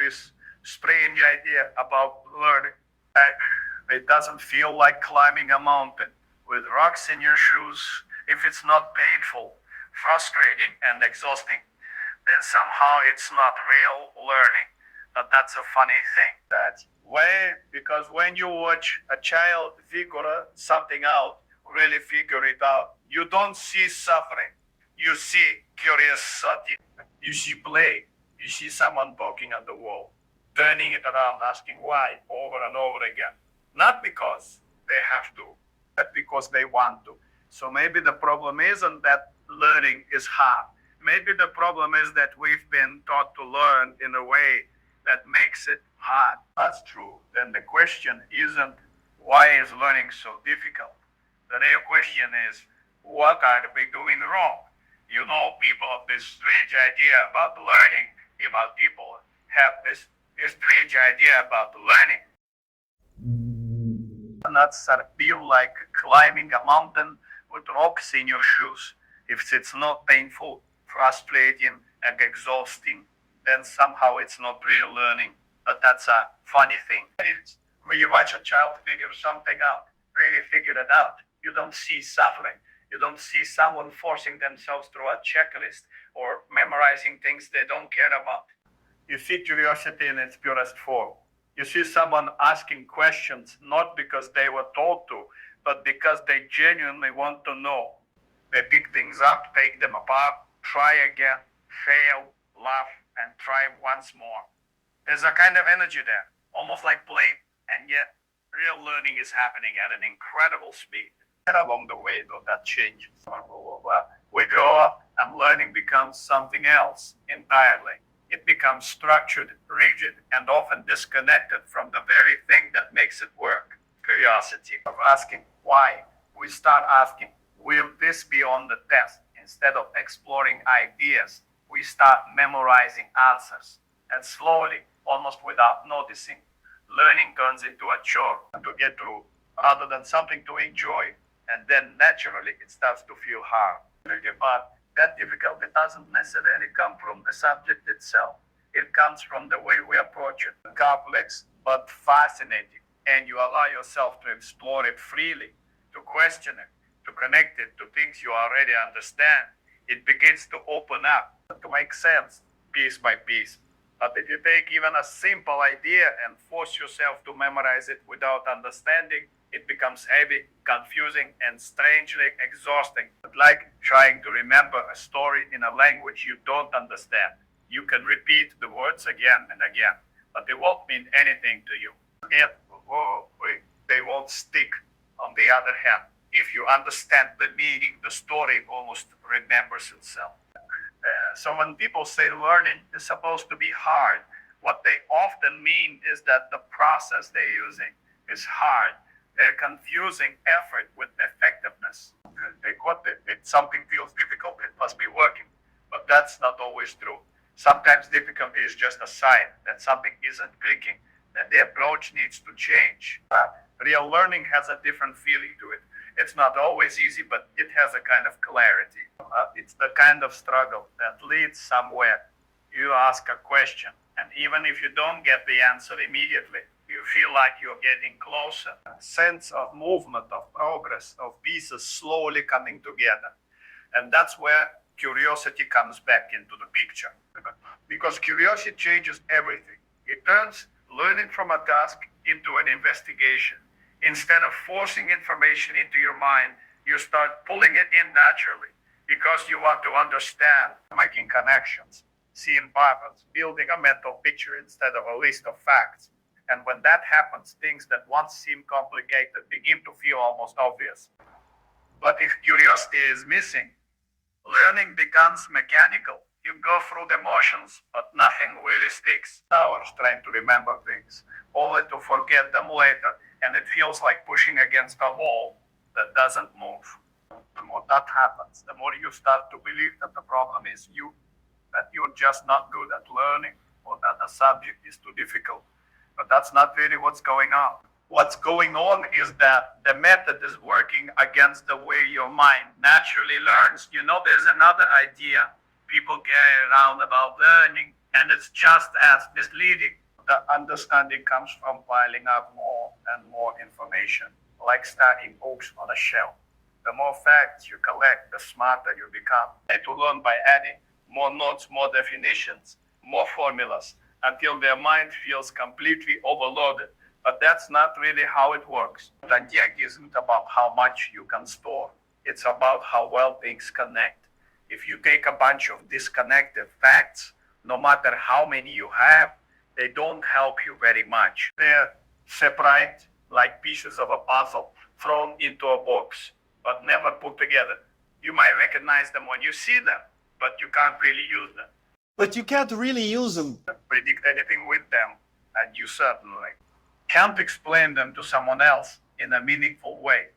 this strange idea about learning. It doesn't feel like climbing a mountain with rocks in your shoes. If it's not painful, frustrating, and exhausting, then somehow it's not real learning. But that's a funny thing. That's way because when you watch a child figure something out, really figure it out, you don't see suffering. You see curiosity. You see play. You see someone poking at the wall, turning it around, asking why over and over again. Not because they have to, but because they want to. So maybe the problem isn't that learning is hard. Maybe the problem is that we've been taught to learn in a way that makes it hard. That's true. Then the question isn't why is learning so difficult? The real question is what are we doing wrong? You know, people have this strange idea about learning. About people have this strange idea about learning. Nuts feel like climbing a mountain with rocks in your shoes. If it's not painful, frustrating, and exhausting, then somehow it's not real learning. But that's a funny thing. When you watch a child figure something out, really figure it out, you don't see suffering. You don't see someone forcing themselves through a checklist or memorizing things they don't care about. You see curiosity in its purest form. You see someone asking questions not because they were told to, but because they genuinely want to know. They pick things up, take them apart, try again, fail, laugh, and try once more. There's a kind of energy there, almost like play, and yet real learning is happening at an incredible speed. And along the way, though, that changes. We grow up and learning becomes something else entirely. It becomes structured, rigid, and often disconnected from the very thing that makes it work. Curiosity of asking why. We start asking, will this be on the test? Instead of exploring ideas, we start memorizing answers. And slowly, almost without noticing, learning turns into a chore to get through rather than something to enjoy. And then naturally, it starts to feel hard. But that difficulty doesn't necessarily come from the subject itself. It comes from the way we approach it. Complex, but fascinating. And you allow yourself to explore it freely, to question it, to connect it to things you already understand. It begins to open up, to make sense, piece by piece. But if you take even a simple idea and force yourself to memorize it without understanding, it becomes heavy, confusing, and strangely exhausting. Like trying to remember a story in a language you don't understand. You can repeat the words again and again, but they won't mean anything to you. Yet, they won't stick. On the other hand, if you understand the meaning, the story almost remembers itself. So when people say learning is supposed to be hard, what they often mean is that the process they're using is hard. They're confusing effort with effectiveness. If something feels difficult, it must be working. But that's not always true. Sometimes difficulty is just a sign that something isn't clicking, that the approach needs to change. Real learning has a different feeling to it. It's not always easy, but it has a kind of clarity. It's the kind of struggle that leads somewhere. You ask a question, and even if you don't get the answer immediately, you feel like you're getting closer. A sense of movement, of progress, of pieces slowly coming together. And that's where curiosity comes back into the picture. Because curiosity changes everything. It turns learning from a task into an investigation. Instead of forcing information into your mind, you start pulling it in naturally because you want to understand, making connections, seeing patterns, building a mental picture instead of a list of facts. And when that happens, things that once seemed complicated begin to feel almost obvious. But if curiosity is missing, learning becomes mechanical. You go through the motions, but nothing really sticks. Hours trying to remember things, only to forget them later. And it feels like pushing against a wall that doesn't move. The more that happens, the more you start to believe that the problem is you, that you're just not good at learning, or that the subject is too difficult. But that's not really what's going on. What's going on is that the method is working against the way your mind naturally learns. You know, there's another idea people carry around about learning, And it's just as misleading. The understanding comes from piling up more and more information, like stacking books on a shelf. The more facts you collect, the smarter you become. Try to learn by adding more notes, more definitions, more formulas, until their mind feels completely overloaded. But that's not really how it works. The idea isn't about how much you can store. It's about how well things connect. If you take a bunch of disconnected facts, no matter how many you have, they don't help you very much. They're separate like pieces of a puzzle thrown into a box, but never put together. You might recognize them when you see them, but you can't really use them. But you can't really use them. Predict anything with them, and you certainly can't explain them to someone else in a meaningful way.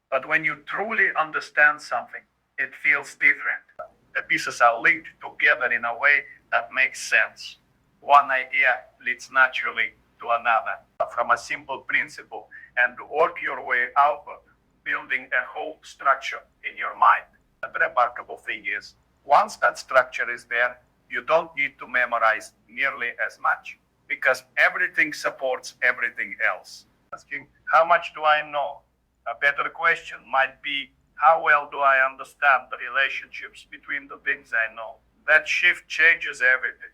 But when you truly understand something, it feels different. The pieces are linked together in a way that makes sense. One idea leads naturally to another from a simple principle and work your way outward, building a whole structure in your mind. The remarkable thing is, once that structure is there, you don't need to memorize nearly as much because everything supports everything else. Asking, how much do I know? A better question might be, how well do I understand the relationships between the things I know? That shift changes everything.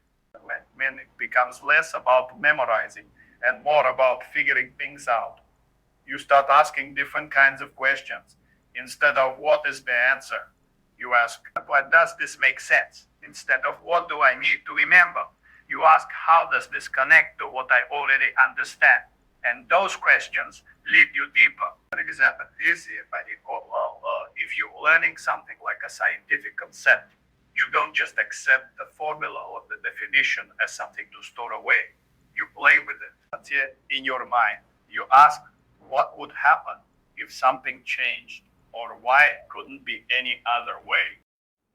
When it becomes less about memorizing and more about figuring things out. You start asking different kinds of questions. Instead of what is the answer, you ask, what does this make sense? Instead of what do I need to remember, you ask, how does this connect to what I already understand? And those questions lead you deeper. For example, if you're learning something like a scientific concept, you don't just accept the formula or the definition as something to store away. You play with it. That's it in your mind. You ask, what would happen if something changed? Or why couldn't be any other way?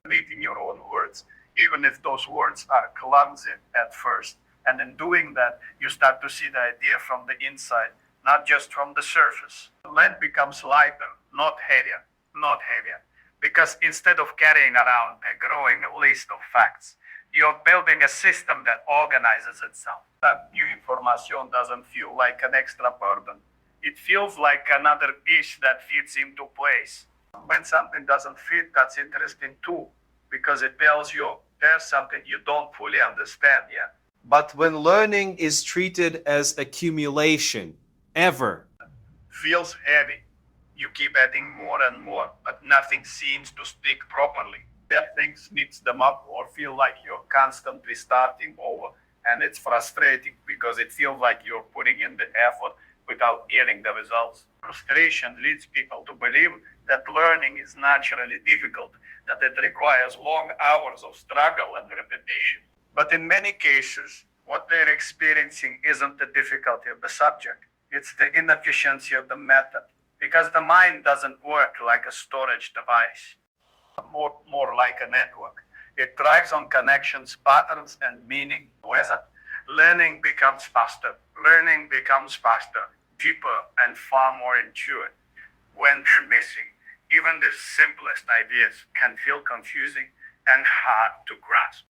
Read in your own words, even if those words are clumsy at first. And in doing that, you start to see the idea from the inside, not just from the surface. The lead becomes lighter, not heavier. Because instead of carrying around a growing list of facts, you're building a system that organizes itself. That new information doesn't feel like an extra burden. It feels like another piece that fits into place. When something doesn't fit, that's interesting too, because it tells you there's something you don't fully understand yet. But when learning is treated as accumulation, ever, feels heavy. You keep adding more and more, but nothing seems to stick properly. That things mix them up or feel like you're constantly starting over, and it's frustrating because it feels like you're putting in the effort without getting the results. Frustration leads people to believe that learning is naturally difficult, that it requires long hours of struggle and repetition. But in many cases, what they're experiencing isn't the difficulty of the subject, it's the inefficiency of the method, because the mind doesn't work like a storage device, more like a network. It thrives on connections, patterns, and meaning. Learning becomes faster, cheaper, and far more intuitive. When they're missing, even the simplest ideas can feel confusing and hard to grasp.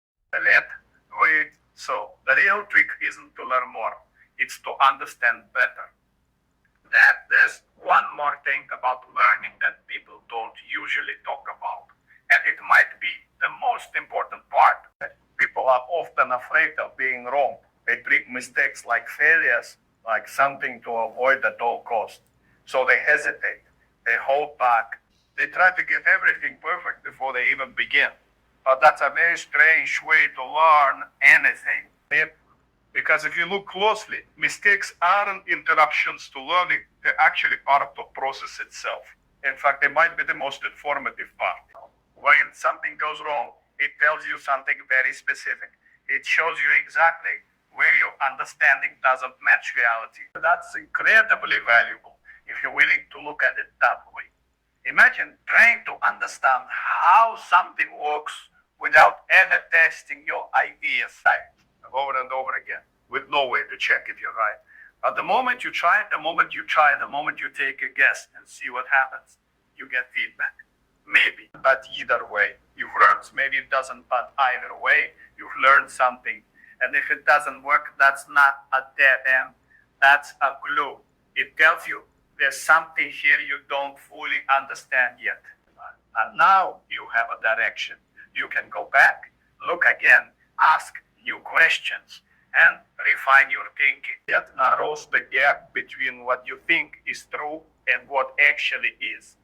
So the real trick isn't to learn more, it's to understand better. That there's one more thing about learning that people don't usually talk about, and it might be the most important part. People are often afraid of being wrong. They treat mistakes like failures, like something to avoid at all costs. So they hesitate, they hold back, they try to get everything perfect before they even begin. But that's a very strange way to learn anything. Because if you look closely, mistakes aren't interruptions to learning, they're actually part of the process itself. In fact, they might be the most informative part. When something goes wrong, it tells you something very specific. It shows you exactly where your understanding doesn't match reality. That's incredibly valuable if you're willing to look at it that way. Imagine trying to understand how something works without ever testing your ideas over and over again, with no way to check if you're right. But the moment you try, the moment you take a guess and see what happens, you get feedback. Maybe, but either way, you've learned. Maybe it doesn't, but either way, you've learned something And if it doesn't work, that's not a dead end. That's a clue. It tells you there's something here you don't fully understand yet. And now you have a direction. You can go back, look again, ask new questions, and refine your thinking. That narrows the gap between what you think is true and what actually is.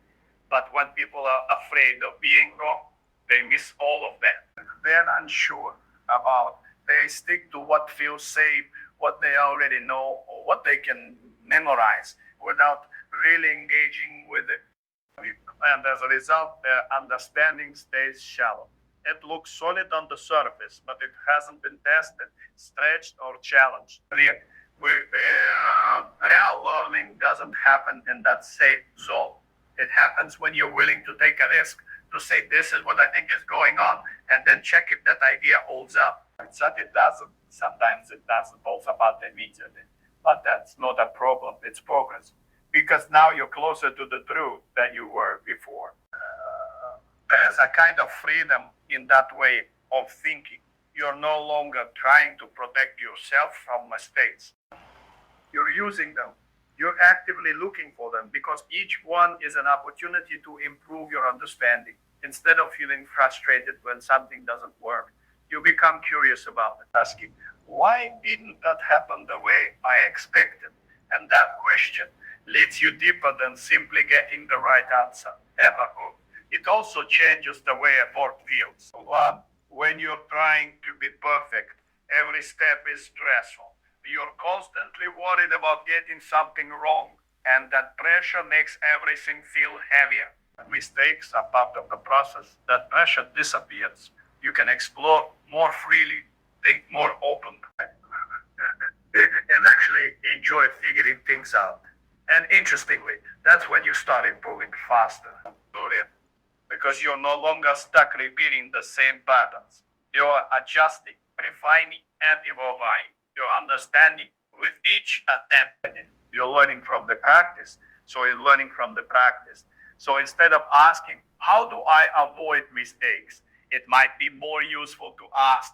But when people are afraid of being wrong, they miss all of that. They're unsure about, they stick to what feels safe, what they already know, or what they can memorize without really engaging with it. And as a result, their understanding stays shallow. It looks solid on the surface, but it hasn't been tested, stretched, or challenged. Real learning doesn't happen in that safe zone. It happens when you're willing to take a risk, to say, this is what I think is going on, and then check if that idea holds up. It doesn't. Sometimes it doesn't hold up immediately. But that's not a problem. It's progress. Because now you're closer to the truth than you were before. There's a kind of freedom in that way of thinking. You're no longer trying to protect yourself from mistakes. You're using them. You're actively looking for them because each one is an opportunity to improve your understanding. Instead of feeling frustrated when something doesn't work, you become curious about it, asking, why didn't that happen the way I expected? And that question leads you deeper than simply getting the right answer ever could. It also changes the way effort feels. When you're trying to be perfect, every step is stressful. You're constantly worried about getting something wrong, and that pressure makes everything feel heavier. Mistakes are part of the process. That pressure disappears. You can explore more freely, think more open, and actually enjoy figuring things out. And interestingly, that's when you start improving faster. Because you're no longer stuck repeating the same patterns. You're adjusting, refining, and evolving your understanding with each attempt. You're learning from the practice, so you're learning from the practice. So instead of asking, how do I avoid mistakes? It might be more useful to ask,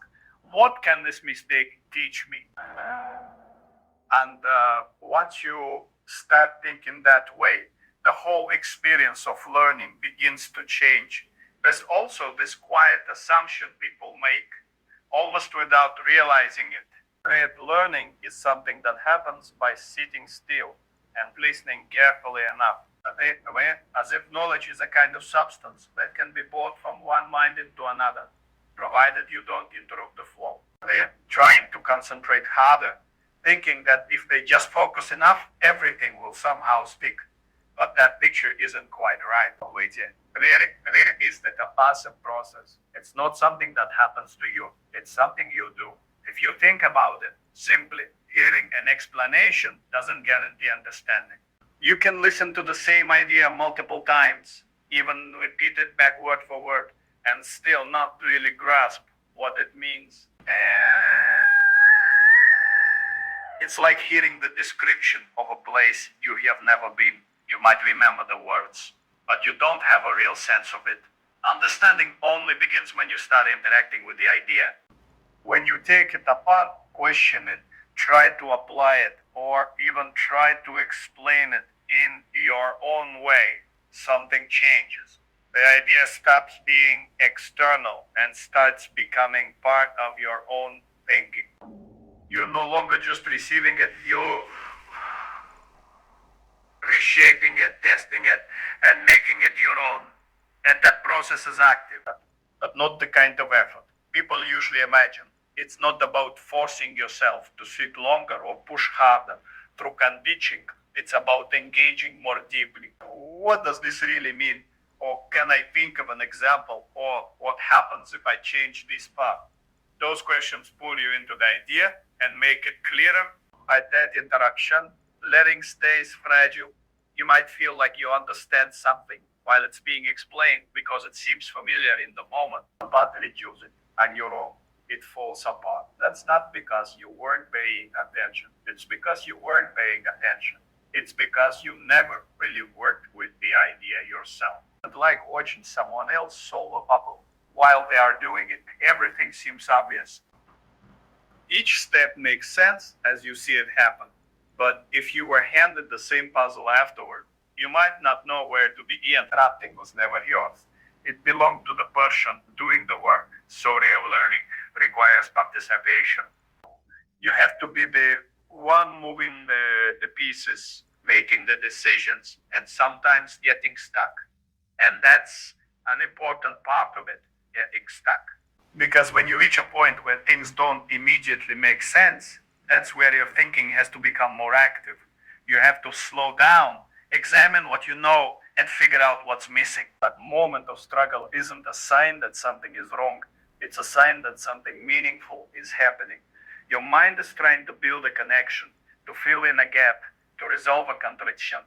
what can this mistake teach me? And once you start thinking that way, the whole experience of learning begins to change. There's also this quiet assumption people make, almost without realizing it. Learning is something that happens by sitting still and listening carefully enough, as if knowledge is a kind of substance that can be brought from one mind into another, provided you don't interrupt the flow. They're trying to concentrate harder, thinking that if they just focus enough, everything will somehow stick. But that picture isn't quite right. Really is that a passive process. It's not something that happens to you. It's something you do. If you think about it, simply hearing an explanation doesn't guarantee understanding. You can listen to the same idea multiple times, even repeat it back word for word, and still not really grasp what it means. It's like hearing the description of a place you have never been. You might remember the words, but you don't have a real sense of it. Understanding only begins when you start interacting with the idea. When you take it apart, question it, try to apply it, or even try to explain it in your own way, something changes. The idea stops being external and starts becoming part of your own thinking. You're no longer just receiving it, you're reshaping it, testing it, and making it your own. And that process is active, but not the kind of effort people usually imagine. It's not about forcing yourself to sit longer or push harder through conditioning. It's about engaging more deeply. What does this really mean? Or can I think of an example? Or what happens if I change this path? Those questions pull you into the idea and make it clearer. At that interaction, letting stays fragile. You might feel like you understand something while it's being explained because it seems familiar in the moment, but reduce it on your own. It falls apart. That's not because you weren't paying attention. It's because you weren't paying attention. It's because you never really worked with the idea yourself. It's like watching someone else solve a puzzle. While they are doing it, everything seems obvious. Each step makes sense as you see it happen. But if you were handed the same puzzle afterward, you might not know where to begin. Drafting was never yours. It belonged to the person doing the work. So real learning requires participation. You have to be the one moving the pieces, making the decisions, and sometimes getting stuck. And that's an important part of it, getting stuck. Because when you reach a point where things don't immediately make sense, that's where your thinking has to become more active. You have to slow down, examine what you know, and figure out what's missing. That moment of struggle isn't a sign that something is wrong. It's a sign that something meaningful is happening. Your mind is trying to build a connection, to fill in a gap, to resolve a contradiction.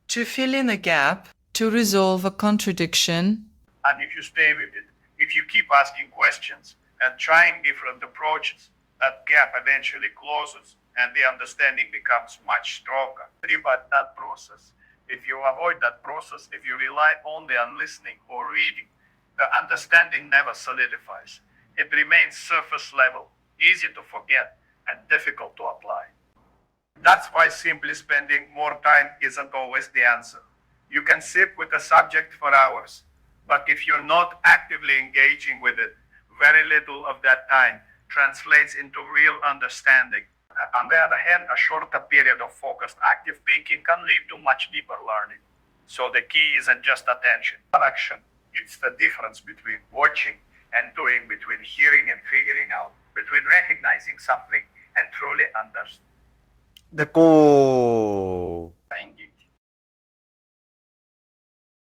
To fill in a gap, to resolve a contradiction. And if you stay with it, if you keep asking questions and trying different approaches, that gap eventually closes and the understanding becomes much stronger. But that process, if you avoid that process, if you rely only on listening or reading, the understanding never solidifies. It remains surface level, easy to forget, and difficult to apply. That's why simply spending more time isn't always the answer. You can sit with a subject for hours, but if you're not actively engaging with it, very little of that time translates into real understanding. On the other hand, a shorter period of focused active thinking can lead to much deeper learning. So the key isn't just attention, but action. It's the difference between watching and doing, between hearing and figuring out, between recognizing something and truly understanding. で、こう。